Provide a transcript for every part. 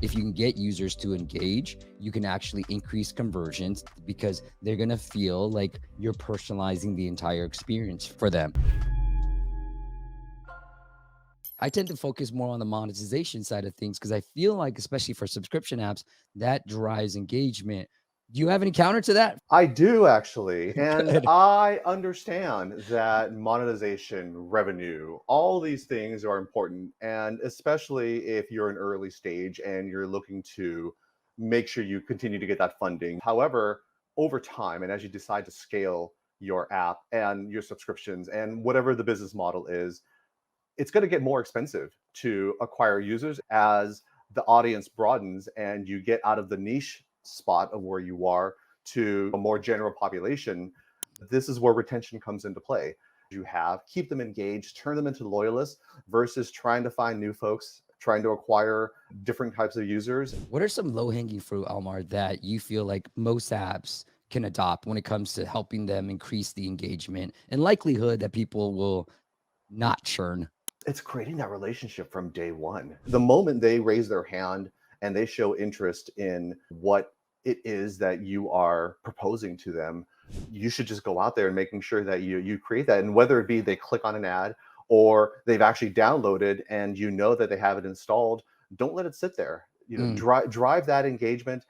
If you can get users to engage, you can actually increase conversions because they're going to feel like you're personalizing the entire experience for them. I tend to focus more on the monetization side of things because I feel like, especially for subscription apps, that drives engagement. Do you have any counter to that? I do actually, and Good. I understand that monetization, revenue, all these things are important, and especially if you're an early stage and you're looking to make sure you continue to get that funding. However, over time, and as you decide to scale your app and your subscriptions and whatever the business model is, it's going to get more expensive to acquire users as the audience broadens and you get out of the niche spot of where you are to a more general population. This is where retention comes into play. You have keep them engaged, turn them into loyalists versus trying to find new folks, trying to acquire different types of users. What are some low hanging fruit, Almar, that you feel like most apps can adopt when it comes to helping them increase the engagement and likelihood that people will not churn? It's creating that relationship from day one. The moment they raise their hand and they show interest in what it is that you are proposing to them, you should just go out there and making sure that you create that. And whether it be they click on an ad or they've actually downloaded and you know that they have it installed, don't let it sit there. Mm. Drive that engagement.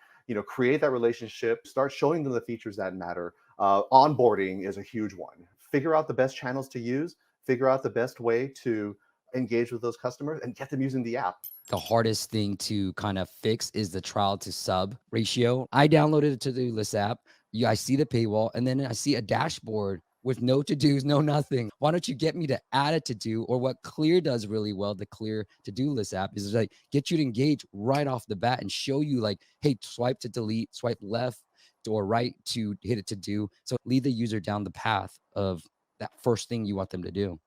Create that relationship. Start showing them the features that matter. Onboarding is a huge one. Figure out the best channels to use. Figure out the best way to engage with those customers and get them using the app. The hardest thing to kind of fix is the trial to sub ratio. I downloaded a to-do list app. I see the paywall, and then I see a dashboard with no to-dos, no nothing. Why don't you get me to add a to-do? Or what Clear does really well, the Clear to-do list app, is like get you to engage right off the bat and show you like, hey, swipe to delete, swipe left or right to hit it to do. So lead the user down the path of that first thing you want them to do.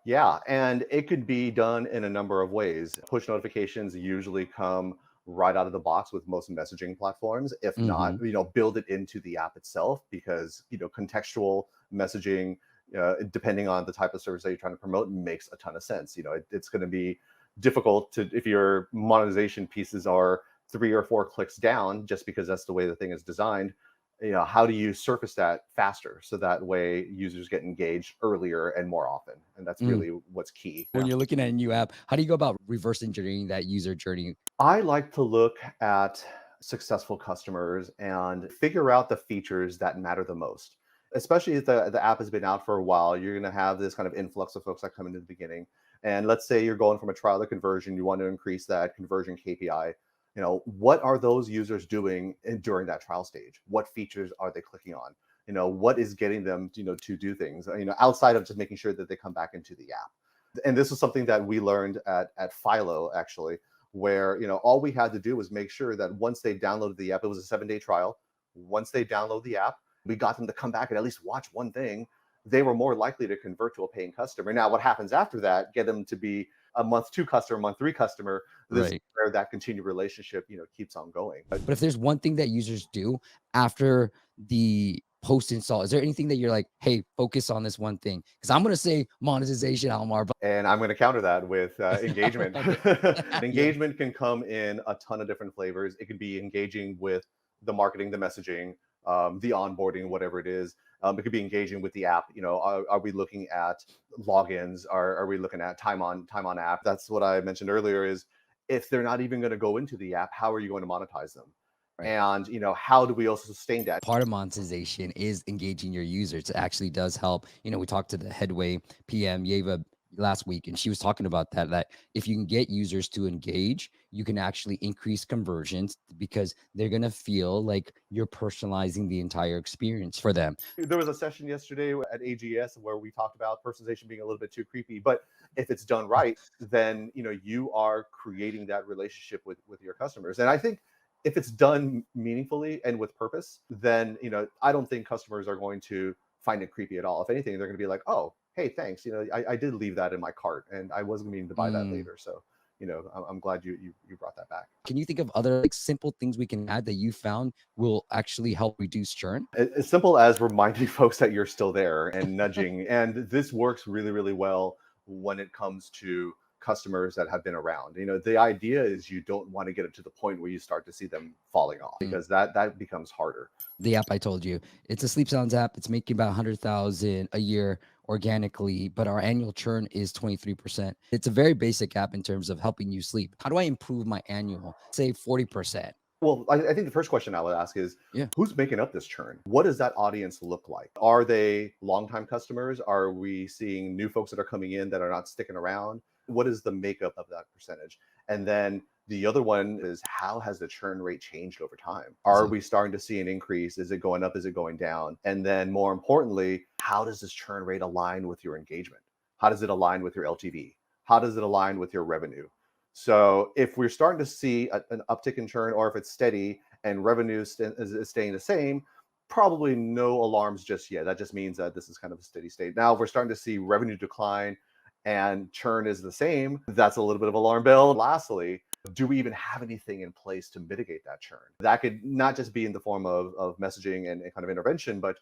Yeah, and it could be done in a number of ways. Push notifications usually come right out of the box with most messaging platforms. If not, Hmm. build it into the app itself because, contextual messaging, depending on the type of service that you're trying to promote, makes a ton of sense. It's going to be difficult to if your monetization pieces are 3 or 4 clicks down just because that's the way the thing is designed. How do you surface that faster so that way users get engaged earlier and more often? And that's really what's key. When you're looking at a new app, how do you go about reverse engineering that user journey? I like to look at successful customers and figure out the features that matter the most. Especially if the app has been out for a while, you're going to have this kind of influx of folks that come into the beginning. And let's say you're going from a trial to conversion, you want to increase that conversion KPI. What are those users doing during that trial stage? What features are they clicking on? What is getting them, to do things, outside of just making sure that they come back into the app. And this is something that we learned at Philo, actually, where all we had to do was make sure that once they downloaded the app, it was a 7-day trial. Once they download the app, we got them to come back and at least watch one thing. They were more likely to convert to a paying customer. Now, what happens after that? Get them to be a month 2 customer, month 3 customer. This is Right. where that continued relationship, keeps on going. But if there's one thing that users do after the post install, is there anything that you're like, hey, focus on this one thing? Because I'm going to say monetization, Almar, but And I'm going to counter that with engagement. okay. Yeah. Engagement can come in a ton of different flavors. It could be engaging with the marketing, the messaging, the onboarding, whatever it is. It could be engaging with the app. Are we looking at logins? Are we looking at time on app? That's what I mentioned earlier. Is if they're not even going to go into the app, how are you going to monetize them? Right. And how do we also sustain that? Part of monetization is engaging your users. It actually does help. We talked to the Headway PM, Yeva, last week, and she was talking about that if you can get users to engage, you can actually increase conversions because they're going to feel like you're personalizing the entire experience for them. There was a session yesterday at AGS where we talked about personalization being a little bit too creepy, but if it's done right, then you are creating that relationship with your customers. And I think if it's done meaningfully and with purpose, then I don't think customers are going to find it creepy at all. If anything, they're going to be like, oh, hey, thanks. I did leave that in my cart and I wasn't meaning to buy that Mm. later. So I'm glad you brought that back. Can you think of other like simple things we can add that you found will actually help reduce churn? As simple as reminding folks that you're still there and nudging. And this works really, really well when it comes to customers that have been around. The idea is you don't want to get it to the point where you start to see them falling off, Mm. because that becomes harder. The app I told you, it's a sleep sounds app. It's making about 100,000 a year organically, but our annual churn is 23%. It's a very basic app in terms of helping you sleep. How do I improve my annual? Say 40%. Well, I think the first question I would ask is, Yeah. who's making up this churn? What does that audience look like? Are they longtime customers? Are we seeing new folks that are coming in that are not sticking around? What is the makeup of that percentage? And then the other one is, how has the churn rate changed over time? Are we starting to see an increase? Is it going up? Is it going down? And then more importantly, how does this churn rate align with your engagement? How does it align with your LTV? How does it align with your revenue? So if we're starting to see an uptick in churn, or if it's steady and revenue is staying the same, probably no alarms just yet. That just means that this is kind of a steady state. Now, if we're starting to see revenue decline and churn is the same, that's a little bit of alarm bell. Lastly, do we even have anything in place to mitigate that churn? That could not just be in the form of messaging and kind of intervention, but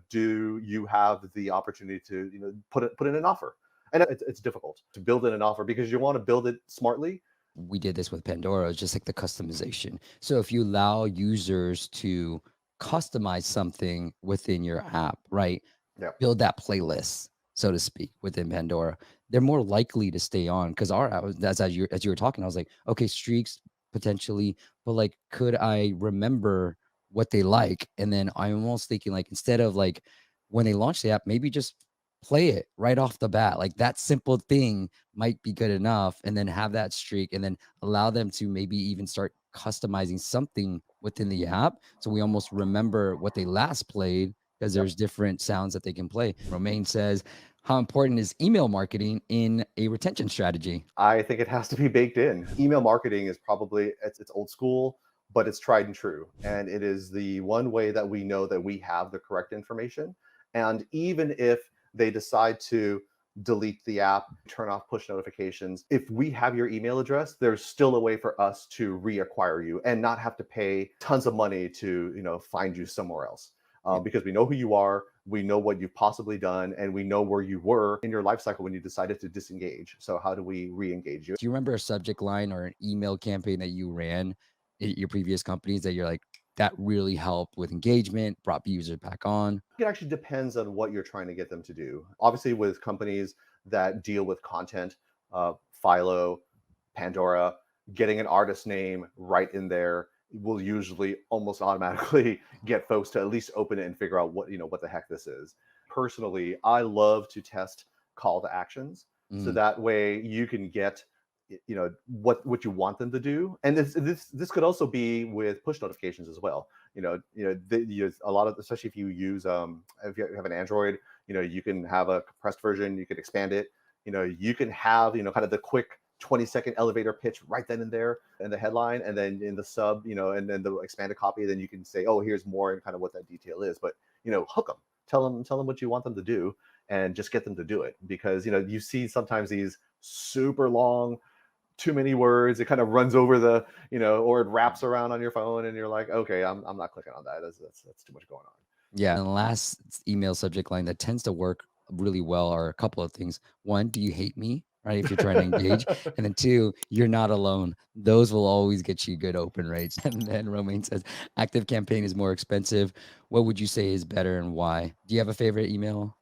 do you have the opportunity to put in an offer? And it's difficult to build in an offer because you want to build it smartly. We did this with Pandora, it's just like the customization. So if you allow users to customize something within your app, right? Yeah. Build that playlist, so to speak, within Pandora, they're more likely to stay on. Because our as you were talking, I was like, okay, streaks potentially, but like, could I remember what they like? And then I'm almost thinking like, instead of like when they launch the app, maybe just play it right off the bat. Like that simple thing might be good enough, and then have that streak, and then allow them to maybe even start customizing something within the app. So we almost remember what they last played, because Yep. there's different sounds that they can play. Romaine says, how important is email marketing in a retention strategy? I think it has to be baked in. Email marketing is probably it's old school, but it's tried and true. And it is the one way that we know that we have the correct information. And even if they decide to delete the app, turn off push notifications, if we have your email address, there's still a way for us to reacquire you and not have to pay tons of money to find you somewhere else. Because we know who you are, we know what you've possibly done, and we know where you were in your life cycle when you decided to disengage. So how do we re-engage you? Do you remember a subject line or an email campaign that you ran at your previous companies that you're like, that really helped with engagement, brought users back on? It actually depends on what you're trying to get them to do. Obviously, with companies that deal with content, Philo, Pandora, getting an artist name right in there will usually almost automatically get folks to at least open it and figure out what the heck this is. Personally, I love to test call to actions, so Mm, that way you can get what you want them to do. And this could also be with push notifications as well. A lot of, especially if you use if you have an Android, you can have a compressed version, you could expand it. You can have kind of the quick 20-second elevator pitch right then and there in the headline, and then in the sub, and then the expanded copy, then you can say, oh, here's more and kind of what that detail is. But hook them, tell them what you want them to do, and just get them to do it. Because you see sometimes these super long, too many words, it kind of runs over the or it wraps around on your phone, and you're like, okay, I'm not clicking on that. That's too much going on. yeah. And the last email subject line that tends to work really well are a couple of things. One, do you hate me? Right. If you're trying to engage. And then two, you're not alone. Those will always get you good open rates. And then Romaine says, active campaign is more expensive. What would you say is better and why? Do you have a favorite email?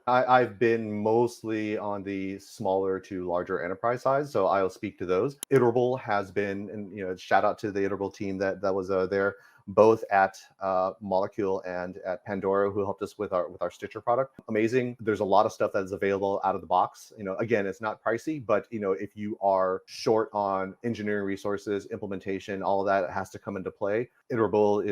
I've been mostly on the smaller to larger enterprise size, so I'll speak to those. Iterable has been, and shout out to the Iterable team that was there, both at Molecule and at Pandora, who helped us with our Stitcher product. Amazing. There's a lot of stuff that is available out of the box. Again, it's not pricey, but if you are short on engineering resources, implementation, all of that has to come into play. Iterable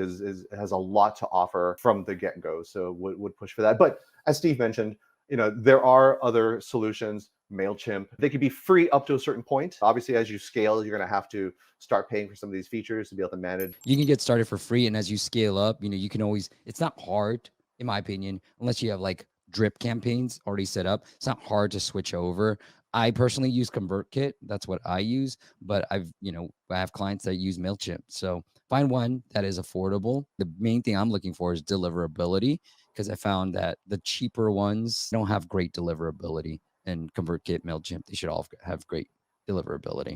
has a lot to offer from the get go, so would push for that. But as Steve mentioned, there are other solutions. MailChimp, they can be free up to a certain point. Obviously, as you scale, you're going to have to start paying for some of these features to be able to manage. You can get started for free, and as you scale up, you can always, it's not hard, in my opinion, unless you have like drip campaigns already set up. It's not hard to switch over. I personally use ConvertKit. That's what I use, but I have clients that use MailChimp. So find one that is affordable. The main thing I'm looking for is deliverability, because I found that the cheaper ones don't have great deliverability. and ConvertKit, MailChimp, they should all have great deliverability.